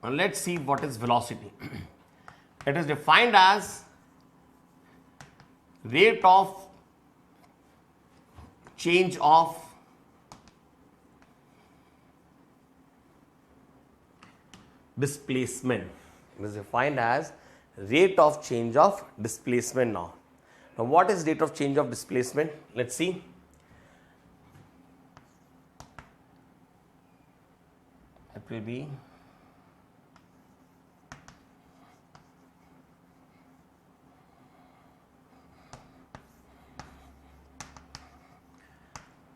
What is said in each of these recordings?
Now let's see what is velocity. It is defined as rate of change of displacement. It is defined as rate of change of displacement now. Now what is rate of change of displacement? Let's see. It will be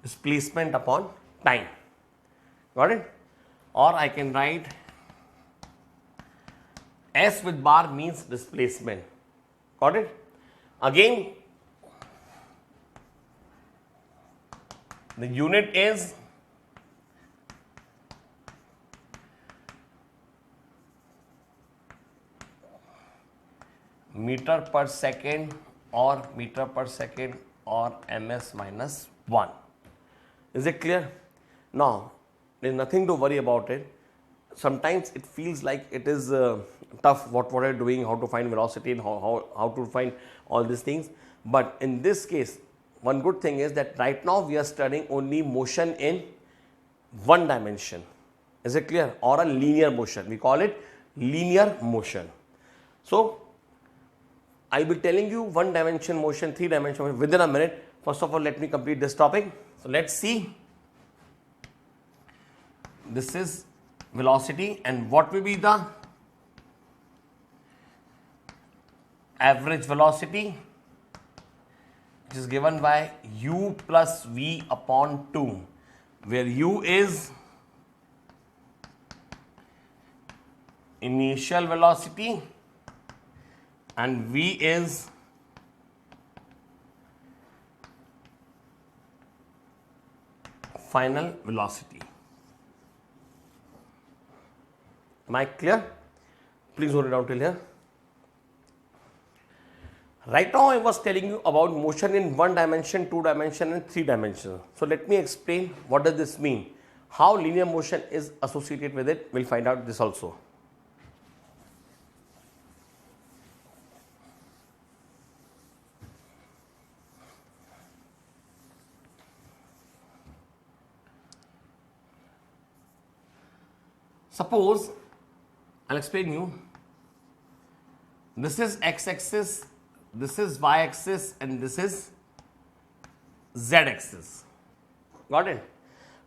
displacement upon time. Got it? Or I can write S with bar means displacement. Got it? Again, the unit is meter per second or meter per second or ms minus 1. Is it clear? Now, there is nothing to worry about it. Sometimes it feels like it is tough what are you doing, how to find velocity and how to find all these things. But in this case, one good thing is that right now we are studying only motion in one dimension. Is it clear? Or a linear motion. We call it linear motion. So, I will be telling you one dimension motion, three dimension motion within a minute. First of all, let me complete this topic. So, let's see. This is velocity and what will be the average velocity, which is given by u plus v upon 2, where u is initial velocity and v is final velocity. Am I clear? Please note it down till here. Right now I was telling you about motion in one dimension, two dimension and three dimensions. So let me explain what does this mean. How linear motion is associated with it. We'll find out this also. Suppose I'll explain you. This is x-axis, this is y-axis and this is z-axis. Got it?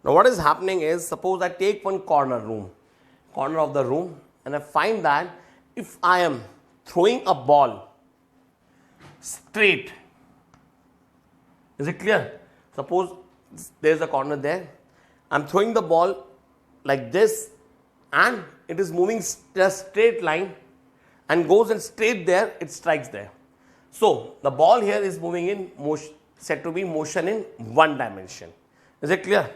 Now what is happening is, suppose I take one corner of the room and I find that if I am throwing a ball straight, is it clear? Suppose there is a corner there, I am throwing the ball like this and it is moving a straight line and goes and straight there, it strikes there. So, the ball here is moving in motion, said to be motion in one dimension. Is it clear?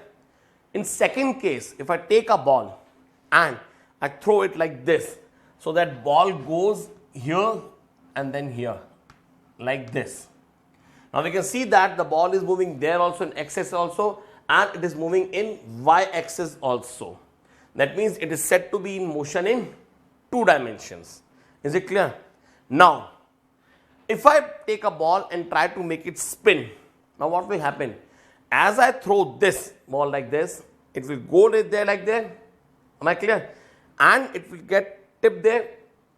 In second case, if I take a ball and I throw it like this, so that ball goes here and then here, like this. Now, we can see that the ball is moving there also in x-axis also and it is moving in y-axis also. That means it is said to be in motion in two dimensions. Is it clear? Now, if I take a ball and try to make it spin, now what will happen? As I throw this ball like this, it will go right there like that. Am I clear? And it will get tipped there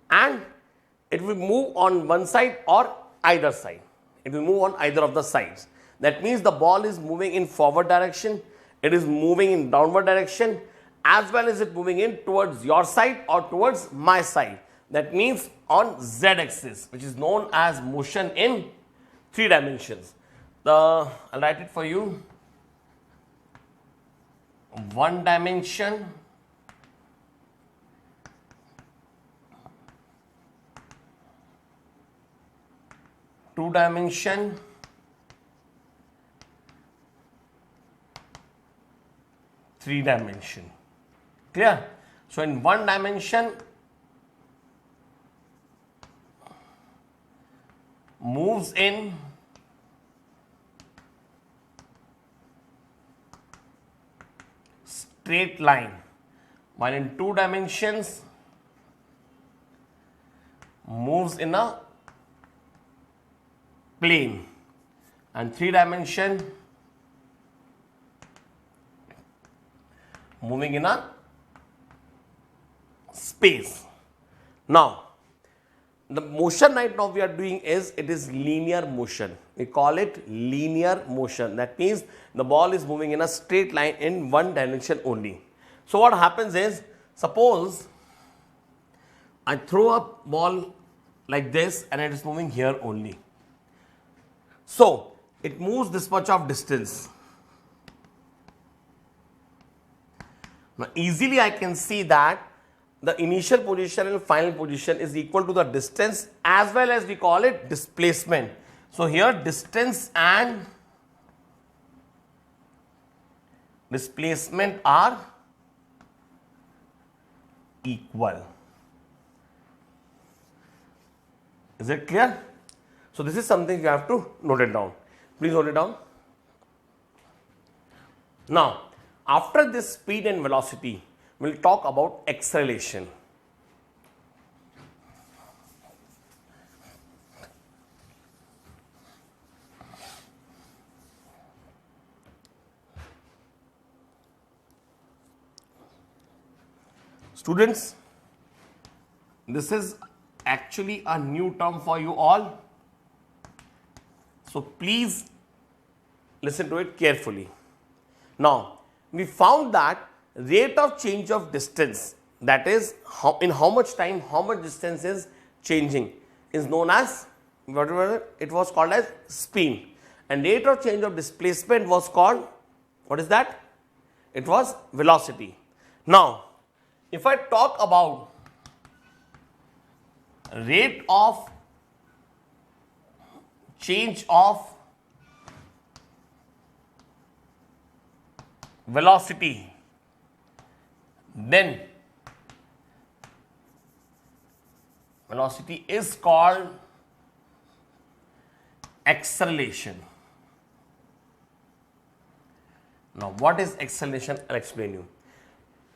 and it will move on one side or either side. It will move on either of the sides. That means the ball is moving in forward direction, it is moving in downward direction, as well as it moving in towards your side or towards my side. That means on z-axis, which is known as motion in three dimensions. I'll write it for you. One dimension, two dimension, three dimension. Clear? So, in one dimension, moves in straight line, while in two dimensions moves in a plane, and 3 dimension moving in a space. Now, the motion right now we are doing is, it is linear motion. We call it linear motion. That means the ball is moving in a straight line in one direction only. So what happens is, suppose I throw a ball like this and it is moving here only. So it moves this much of distance. Now easily I can see that the initial position and final position is equal to the distance, as well as we call it displacement. So here distance and displacement are equal. Is it clear? So this is something you have to note it down. Please note it down. Now, after this speed and velocity, we'll talk about acceleration. Students, this is actually a new term for you all. So please listen to it carefully. Now, we found that rate of change of distance, that is in how much time, how much distance is changing, is known as, whatever it was called as speed. And rate of change of displacement was called, what is that? It was velocity. Now, if I talk about rate of change of velocity, then velocity is called acceleration. Now, what is acceleration? I'll explain you.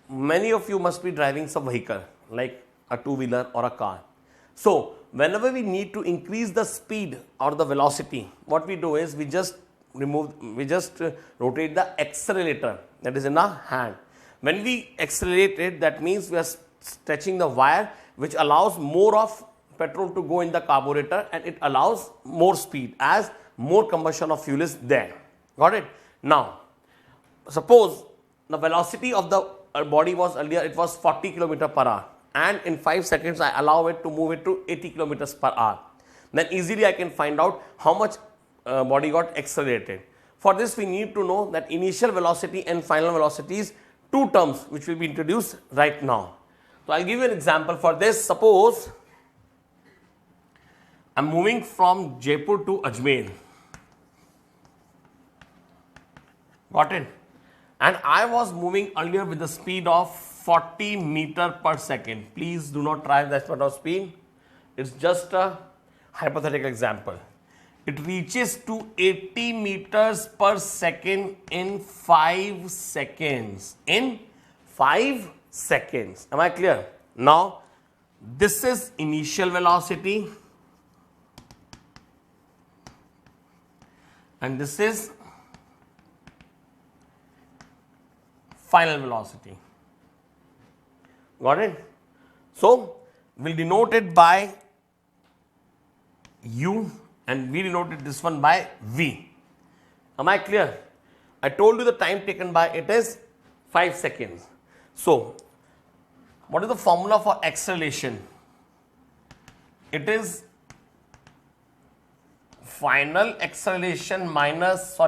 Many of you must be driving some vehicle like a two-wheeler or a car. So, whenever we need to increase the speed or the velocity, what we do is we just rotate the accelerator that is in our hand. When we accelerate it, that means we are stretching the wire, which allows more of petrol to go in the carburetor, and it allows more speed as more combustion of fuel is there. Got it? Now, suppose the velocity of the body was earlier, it was 40 km per hour, and in 5 seconds I allow it to move it to 80 km per hour. Then easily I can find out how much body got accelerated. For this we need to know that initial velocity and final velocity is two terms which will be introduced right now. So I'll give you an example for this. Suppose I'm moving from Jaipur to Ajmer. Got it? And I was moving earlier with the speed of 40 meter per second. Please do not try that sort of speed. It's just a hypothetical example. It reaches to 80 meters per second in 5 seconds. In 5 seconds. Am I clear? Now, this is initial velocity and this is final velocity. Got it? So, we'll denote it by U and we denoted this one by V. Am I clear? I told you the time taken by it is 5 seconds. So, what is the formula for acceleration? It is final acceleration minus,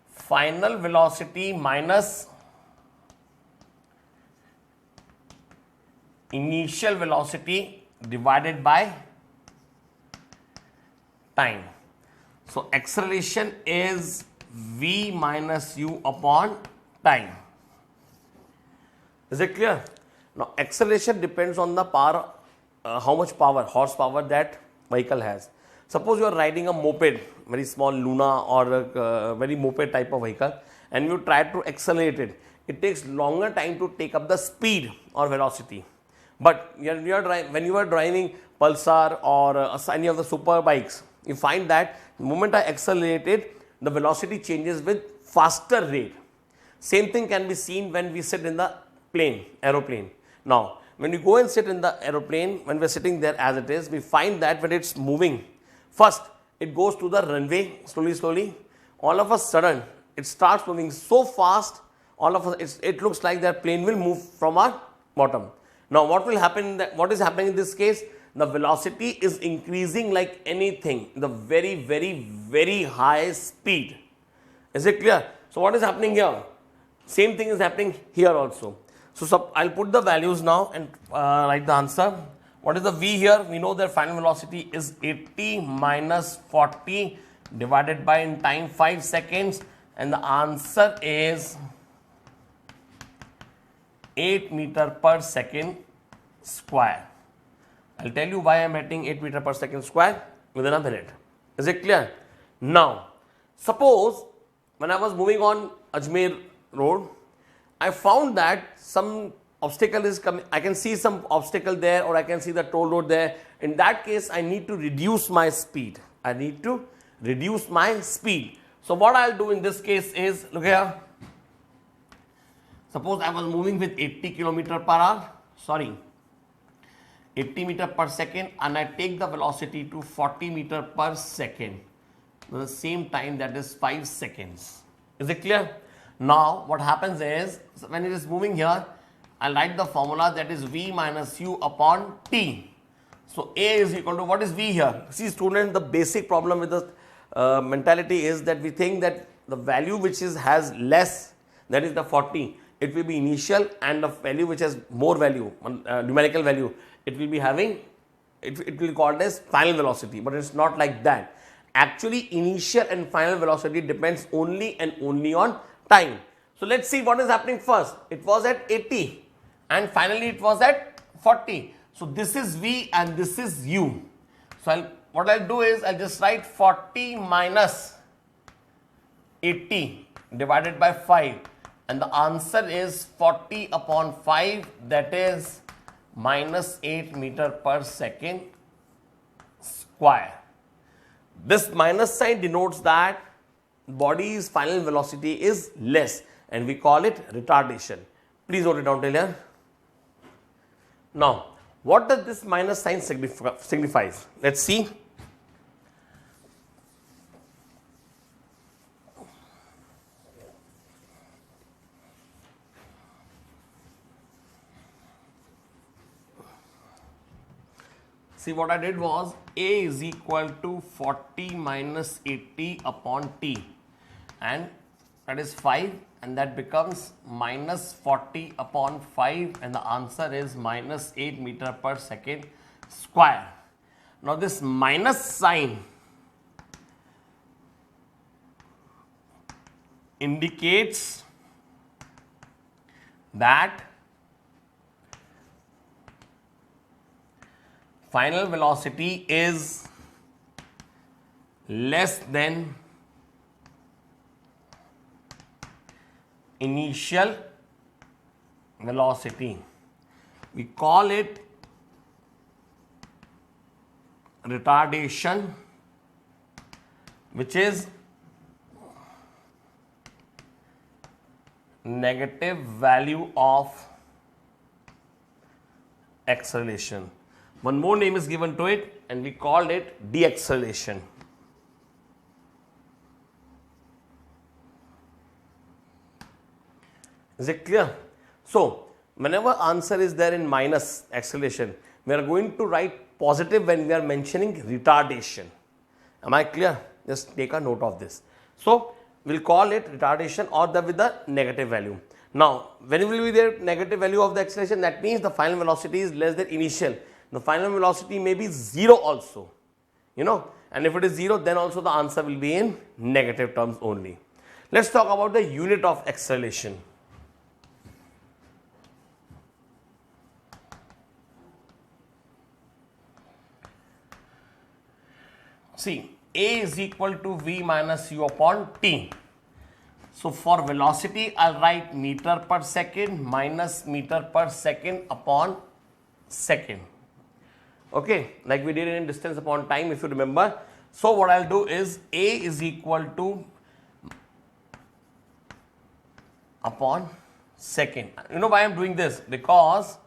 final velocity minus initial velocity divided by time. So, acceleration is V minus U upon time. Is it clear? Now, acceleration depends on the power, how much power, horsepower that vehicle has. Suppose you are riding a moped, very small Luna or a very moped type of vehicle, and you try to accelerate it. It takes longer time to take up the speed or velocity. But when you are driving Pulsar or any of the super bikes, you find that the moment I accelerate it, the velocity changes with faster rate. Same thing can be seen when we sit in the aeroplane. Now, when you go and sit in the aeroplane, when we're sitting there as it is, we find that when it's moving, first it goes to the runway slowly. All of a sudden, it starts moving so fast, it looks like that plane will move from our bottom. Now, what will happen? What is happening in this case? The velocity is increasing like anything, the very high speed. Is it clear? So, what is happening here? Same thing is happening here also. So, I'll put the values now and write the answer. What is the V here? We know that final velocity is 80 minus 40 divided by in time 5 seconds, and the answer is 8 meter per second square. I'll tell you why I'm writing 8 meter per second square within a minute. Is it clear? Now, suppose when I was moving on Ajmer road, I found that some obstacle is coming. I can see some obstacle there, or I can see the toll road there. In that case, I need to reduce my speed. So what I'll do in this case is, look here. Suppose I was moving with 80 km per hour. 80 meter per second, and I take the velocity to 40 meter per second at the same time, that is 5 seconds. Is it clear? Now what happens is, when it is moving here, I'll write the formula, that is V minus U upon T. So A is equal to, what is V here? See students, the basic problem with the mentality is that we think that the value which has less, that is the 40, it will be initial, and the value which has more value, numerical value, it will be having, it will be called as final velocity, but it's not like that. Actually, initial and final velocity depends only and only on time. So let's see what is happening first. It was at 80 and finally it was at 40. So this is V and this is U. So what I'll do is I'll just write 40 minus 80 divided by 5, and the answer is 40 upon 5, that is minus 8 meter per second square. This minus sign denotes that body's final velocity is less, and we call it retardation. Please note it down till here. Now, what does this minus sign signifies? Let's see. See, what I did was A is equal to 40 minus 80 upon T, and that is 5, and that becomes minus 40 upon 5, and the answer is minus 8 meter per second square. Now this minus sign indicates that final velocity is less than initial velocity. We call it retardation, which is negative value of acceleration. One more name is given to it, and we called it deacceleration. Is it clear? So, whenever answer is there in minus acceleration, we are going to write positive when we are mentioning retardation. Am I clear? Just take a note of this. So, we will call it retardation or with the negative value. Now, when will be the negative value of the acceleration? That means the final velocity is less than initial. The final velocity may be 0 also, and if it is 0, then also the answer will be in negative terms only. Let's talk about the unit of acceleration. See, A is equal to V minus U upon T. So for velocity, I'll write meter per second minus meter per second upon second. Okay, like we did in distance upon time, if you remember. So what I'll do is A is equal to upon second. You know why I'm doing this? Because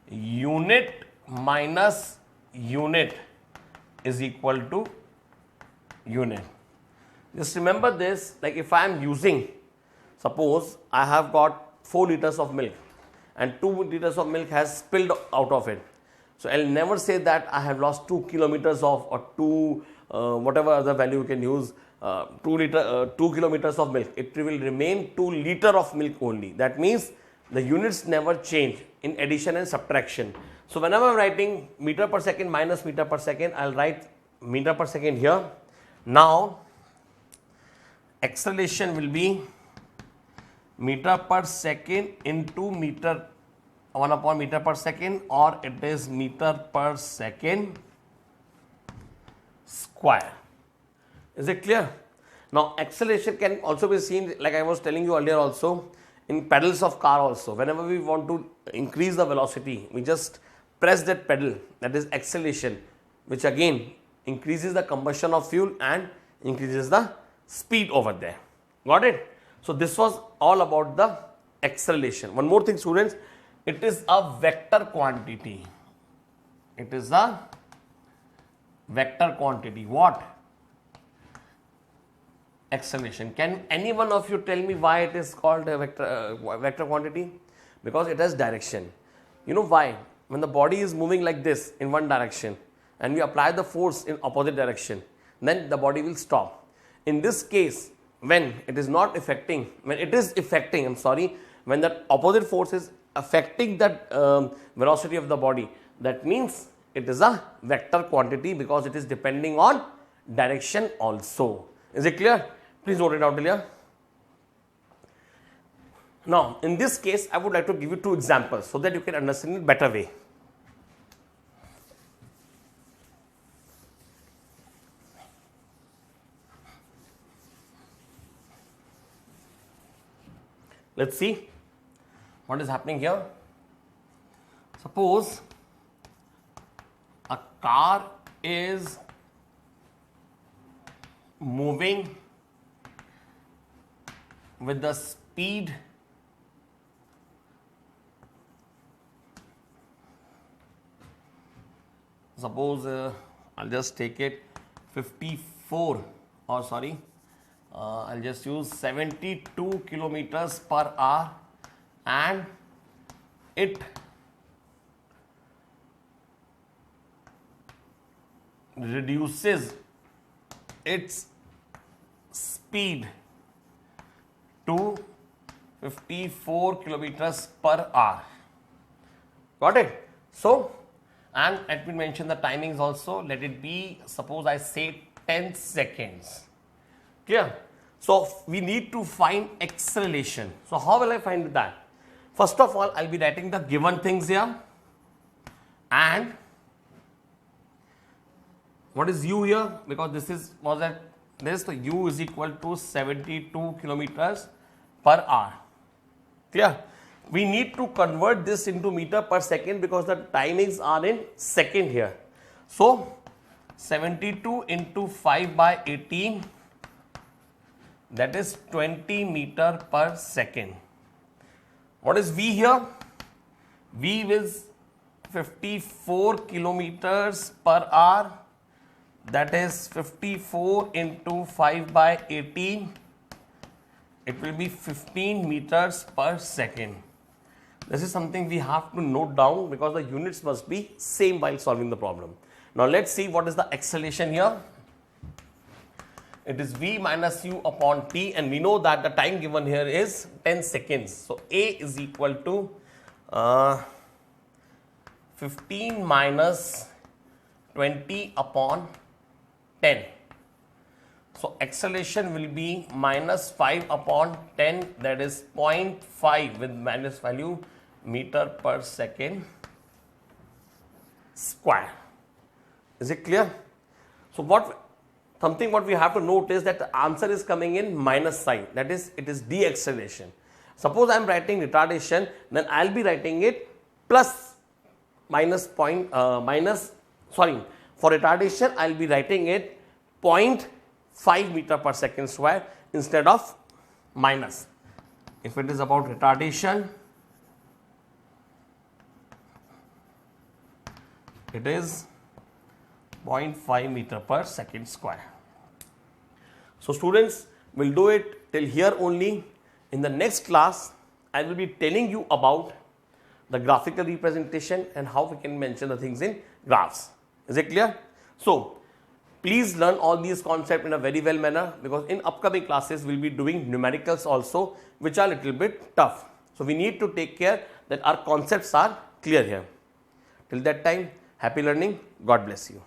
unit minus unit is equal to unit. Just remember this, like if I am using, suppose I have got 4 liters of milk and 2 liters of milk has spilled out of it. So I'll never say that I have lost 2 kilometers of or 2 whatever other value you can use, 2 kilometers of milk. It will remain 2 liter of milk only. That means the units never change in addition and subtraction. So whenever I'm writing meter per second minus meter per second, I'll write meter per second here. Now acceleration will be meter per second into meter 1 upon meter per second, or it is meter per second square. Is it clear? Now acceleration can also be seen, like I was telling you earlier also, in pedals of car also. Whenever we want to increase the velocity, we just press that pedal, that is acceleration, which again increases the combustion of fuel and increases the speed over there. Got it? So this was all about the acceleration. One more thing, students, it is a vector quantity. It is a vector quantity. What? Acceleration. Can any one of you tell me why it is called a vector quantity? Because it has direction. You know why? When the body is moving like this in one direction and we apply the force in opposite direction, then the body will stop. In this case, when it is not affecting, when it is affecting, when that opposite force is affecting that velocity of the body, that means it is a vector quantity because it is depending on direction also. Is it clear? Please note it out here. Now, in this case, I would like to give you 2 examples so that you can understand it better way. Let's see what is happening here. Suppose a car is moving with the speed suppose I'll just take it 54 or sorry I'll just use 72 kilometers per hour, and it reduces its speed to 54 kilometers per hour. Got it? So, and let me mention the timings also. Let it be, suppose I say 10 seconds. Clear? So, we need to find acceleration. So, how will I find that? First of all, I'll be writing the given things here. And what is u here? Because this is was at this, so u is equal to 72 kilometers per hour. Clear? We need to convert this into meter per second because the timings are in second here. So 72 into 5 by 18, that is 20 meter per second. What is V here? V is 54 kilometers per hour, that is 54 into 5 by 18, it will be 15 meters per second. This is something we have to note down because the units must be same while solving the problem. Now let's see what is the acceleration here. It is V minus u upon t, and we know that the time given here is 10 seconds. So A is equal to 15 minus 20 upon 10. So acceleration will be minus 5 upon 10, that is 0.5 with minus value meter per second square. Is it clear? So something what we have to note is that the answer is coming in minus sign, that is it is deceleration. Suppose I am writing retardation, then I will be writing it plus for retardation I'll be writing it 0.5 meter per second square instead of minus. If it is about retardation, it is 0.5 meter per second square. So students, will do it till here only. In the next class, I will be telling you about the graphical representation and how we can mention the things in graphs. Is it clear? So, please learn all these concepts in a very well manner, because in upcoming classes we will be doing numericals also, which are a little bit tough. So, we need to take care that our concepts are clear here. Till that time, happy learning. God bless you.